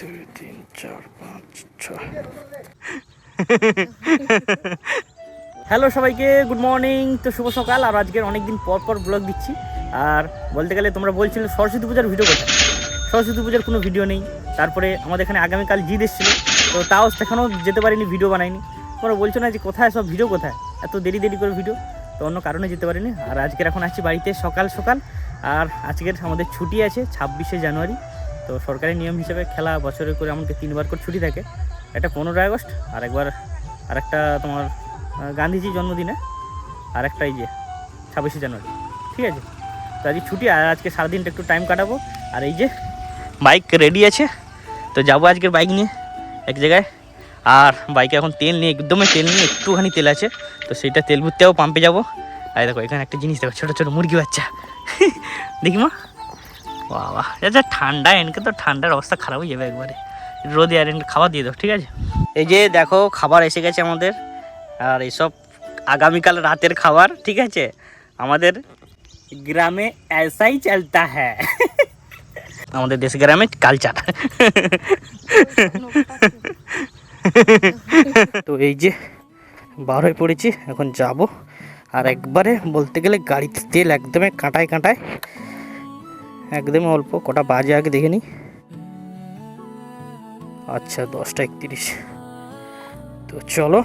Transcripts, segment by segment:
2 3 4 5 6 hello সবাইকে, good morning. তো শুভ সকাল। আর আজকের অনেকদিন পর পর ব্লগ দিচ্ছি। আর বলতে গেলে তোমরা বলছিলে সরস্বতী পূজার ভিডিও কোথায়। সরস্বতী পূজার কোনো ভিডিও নেই। তারপরে আমাদের এখানে আগামীকাল জিদ এসেছিলো, তো তাও সেখানেও যেতে পারিনি, ভিডিও বানাইনি। তোমরা বলছো না যে কোথায় সব ভিডিও, কোথায় এত দেরি করে ভিডিও। তো অন্য কারণে যেতে পারিনি। আর আজকের এখন আছি বাড়িতে সকাল সকাল। আর আজকের আমাদের ছুটি আছে 26শে জানুয়ারি। তো সরকারি নিয়ম হিসেবে খেলা বছরে করে আমাকে 3বার করে ছুটি থাকে। একটা 15ই আগস্ট, আর একবার আরেকটা তোমার গান্ধীজির জন্মদিনে, আর একটা এই যে 26শে জানুয়ারি। ঠিক আছে, তো আজকে ছুটি। আর আজকে সারাদিনটা একটু টাইম কাটাবো। আর এই যে বাইক রেডি আছে, তো যাবো আজকের বাইক নিয়ে এক জায়গায়। আর বাইকে এখন তেল নিয়ে, একদমই তেল নিয়ে, একটুখানি তেল আছে, তো সেইটা তেল ভরতেও পাম্পে যাবো। আর দেখো এখানে একটা জিনিস দেখো, ছোটো ছোটো মুরগি বাচ্চা। দেখি মা, বাবা যা ঠান্ডা, এনকে তো ঠান্ডার অবস্থা খারাপ হয়ে যাবে একবারে। রোদে আর এনকে খাবার দিয়ে দাও, ঠিক আছে। এই যে দেখো খাবার এসে গেছে আমাদের। আর এইসব আগামীকাল রাতের খাবার, ঠিক আছে। আমাদের গ্রামে ऐसाই চলতা হ্যাঁ, আমাদের দেশ গ্রামে কালচার। তো এই যে বার হয়ে পড়েছি, এখন যাব। আর একবারে বলতে গেলে গাড়িতে তেল একদমই কাঁটায় কাঁটায়, একদমই অল্প। কটা বাজে আগে দেখে নিই। আচ্ছা 10টা 31। তো চলো।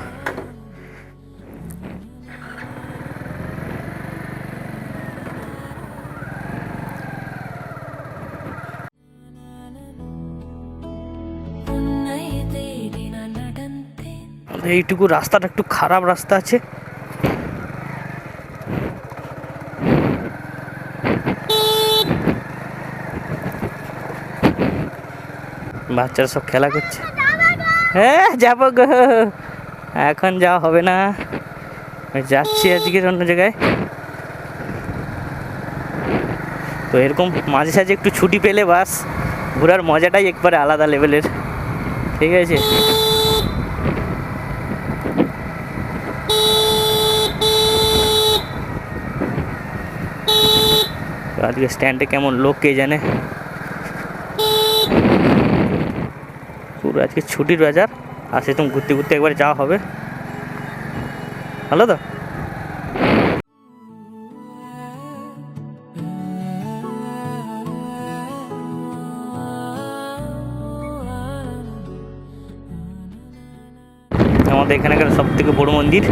এইটুকু রাস্তাটা একটু খারাপ রাস্তা আছে। বাচ্চারা সব খেলা করছে। হ্যাঁ যাবো গো, এখন যাওয়া হবে না, যাচ্ছি আজকের অন্য জায়গায়। তো এরকম মাঝে সাঝে একটু ছুটি পেলে বাস, ঘোরার মজাটাই একবারে আলাদা লেভেলের, ঠিক আছে। আজকে স্ট্যান্ডে কেমন লোক কে জানে। পুরো আজকে ছুটির বাজার, আর সেরকম ঘুরতে ঘুরতে একবার যাওয়া হবে। ভালো তো। আমাদের এখানকার সব থেকে বড় মন্দির।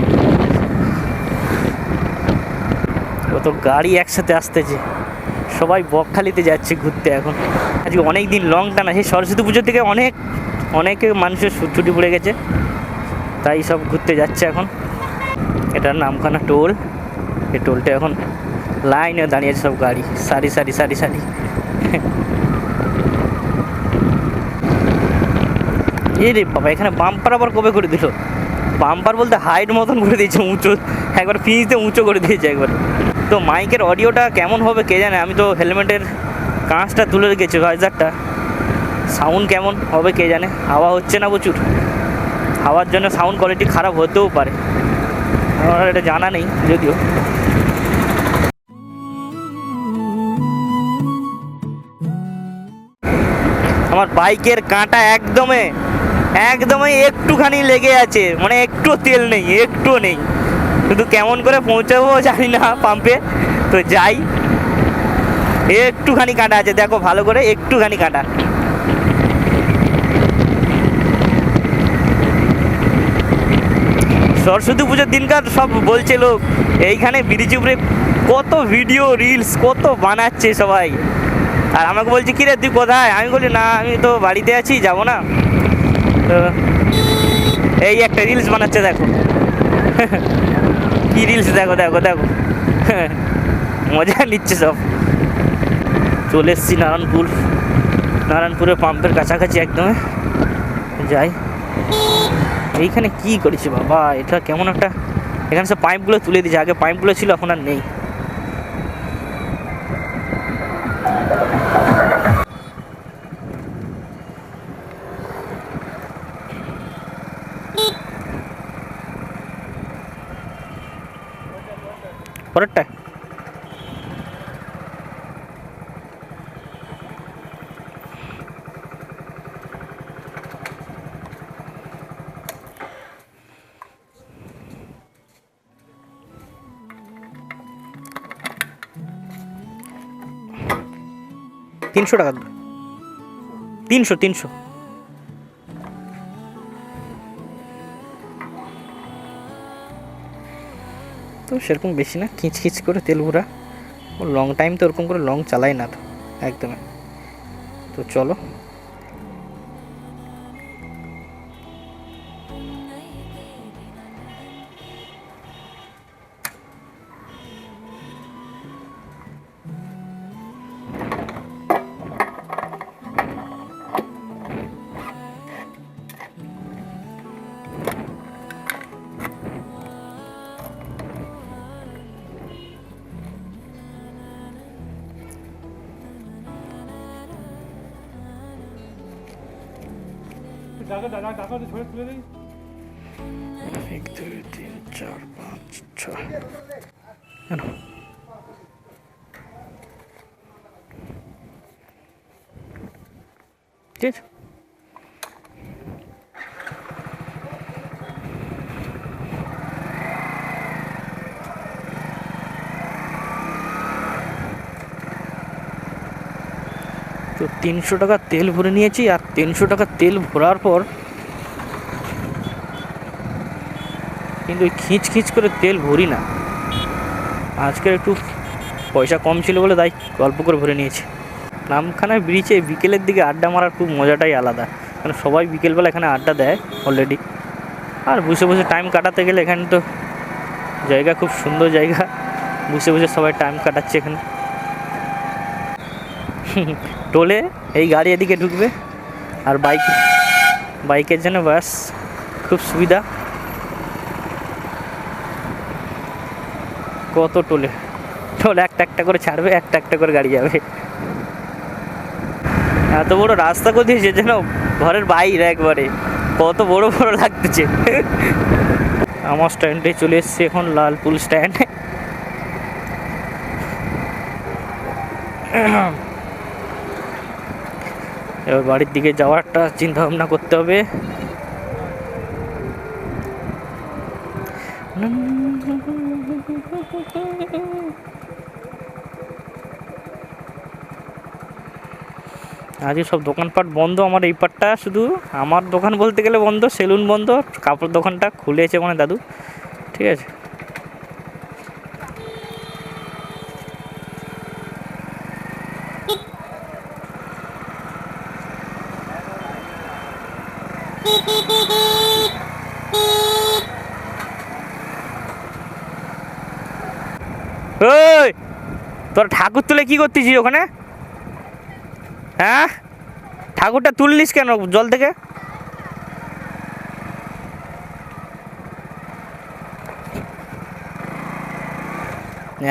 কত গাড়ি একসাথে আসতেছে, সবাই বকখালিতে যাচ্ছে ঘুরতে এখন। আজকে অনেক দিন লং টানা, সেই সরস্বতী পুজোর থেকে অনেকে মানুষের ছুটি পড়ে গেছে, তাই সব ঘুরতে যাচ্ছে এখন। এটার নামখানা টোল। এই টোলটা এখন লাইনে দাঁড়িয়েছে সব গাড়ি, সারি সারি সারি সারি। এই রে বাবা, এখানে বাম্পার আবার কবে করে দিল? বাম্পার বলতে হাইট মতন করে দিয়েছে, উঁচু একবার পিঁচতে উঁচু করে দিয়েছে একবার। তো মাইকের অডিওটা কেমন হবে কে জানে। আমি তো হেলমেটের কাঁচটা তুলে রেখেছি, ভাইজারটা। সাউন্ড কেমন হবে কে জানে। হাওয়া হচ্ছে না প্রচুর, হাওয়ার জন্য সাউন্ড কোয়ালিটি খারাপ হতেও পারে, আমার এটা জানা নেই যদিও। আমার বাইকের কাঁটা একদমই একটুখানি লেগে আছে, মানে একটু তেল নেই, একটুও নেই। শুধু কেমন করে পৌঁছাবো জানি না পাম্পে। তো যাই, একটুখানি কাঁটা আছে, দেখো ভালো করে, একটুখানি কাঁটা। সরস্বতী পুজোর দিনকার সব বলছে লোক, এইখানে ব্রিজ উপরে কত ভিডিও রিলস কত বানাচ্ছে সবাই। আর আমাকে বলছে কি রে তুই কোথায়? আমি বলি না, আমি তো বাড়িতে আছি, যাবো না। তো এই একটা রিলস বানাচ্ছে, দেখো কি রিলস, দেখো দেখো দেখো, মজা নিচ্ছে সব। চলে এসছি নারায়ণপুরের পাম্পের কাছাকাছি একদম। যাই, এইখানে কি করেছে বাবা, এটা কেমন একটা, এখানে সব পাইপগুলো তুলে দিয়েছে, আগে পাইপগুলো ছিল, এখন আর নেই। পরেরটা 300 টাকা, 300। তো সেরকম বেশি না, খিচখিচ করে তেল ভরা। লং টাইম তো ওরকম করে লং চালাই না তো একদমই। তো চলো, ঢাকা ঢাকা ঢাকা ছড়ে তুলে দিই। 1 2 3 4 5 6 কেন ঠিক আছে। তো 300 টাকা তেল ভরে নিয়েছি। আর 300 টাকা তেল ভরার পর কিন্তু ওই খিচ করে তেল ভরি না। আজকের একটু পয়সা কম ছিল বলে তাই অল্প করে ভরে নিয়েছি। নামখানা ব্রিজে বিকেলের দিকে আড্ডা মারার খুব মজাটাই আলাদা, কারণ সবাই বিকেলবেলা এখানে আড্ডা দেয় অলরেডি। আর বসে বসে টাইম কাটাতে গেলে এখানে তো জায়গা খুব সুন্দর জায়গা, বসে বসে সবাই টাইম কাটাচ্ছে এখানে। টোলে এই গাড়ি এদিকে ঢুকবে, আর বাইকের জন্য বাস খুব সুবিধা। কত টোলে একটা করে ছাড়বে, একটা করে গাড়ি যাবে। এত বড় রাস্তা করে দিয়েছে যেন ঘরের বাইরে একবারে, কত বড় লাগতেছে। আমার স্ট্যান্ডে চলে এসছে এখন, লালপুর স্ট্যান্ড। এবার বাড়ির দিকে যাওয়ারটা চিন্তা ভাবনা করতে হবে। আজকে সব দোকানপাট বন্ধ, আমার এই পাটটা শুধু আমার দোকান বলতে গেলে বন্ধ, সেলুন বন্ধ, কাপড় দোকানটা খুলেছে মানে দাদু, ঠিক আছে। ওই তোর ঠাকুর তুলে কি করতেছিস ওখানে? হ্যাঁ, ঠাকুরটা তুললিস কেন জল থেকে?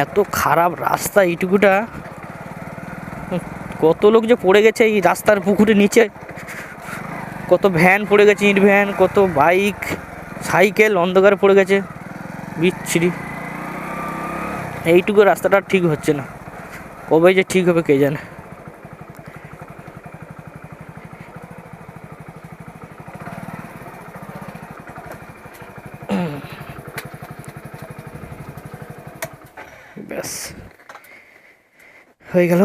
এত খারাপ রাস্তা এইটুকুটা, কত লোক যে পড়ে গেছে এই রাস্তার পুকুরের নিচে, কত ভ্যান পড়ে গেছে, ইট ভ্যান, কত বাইক সাইকেল অন্ধকারে পড়ে গেছে, বিচ্ছিরি। এইটুকু রাস্তাটা ঠিক হচ্ছে না, কবে যে ঠিক হবে কে জানে। ব্যাস হয়ে গেল।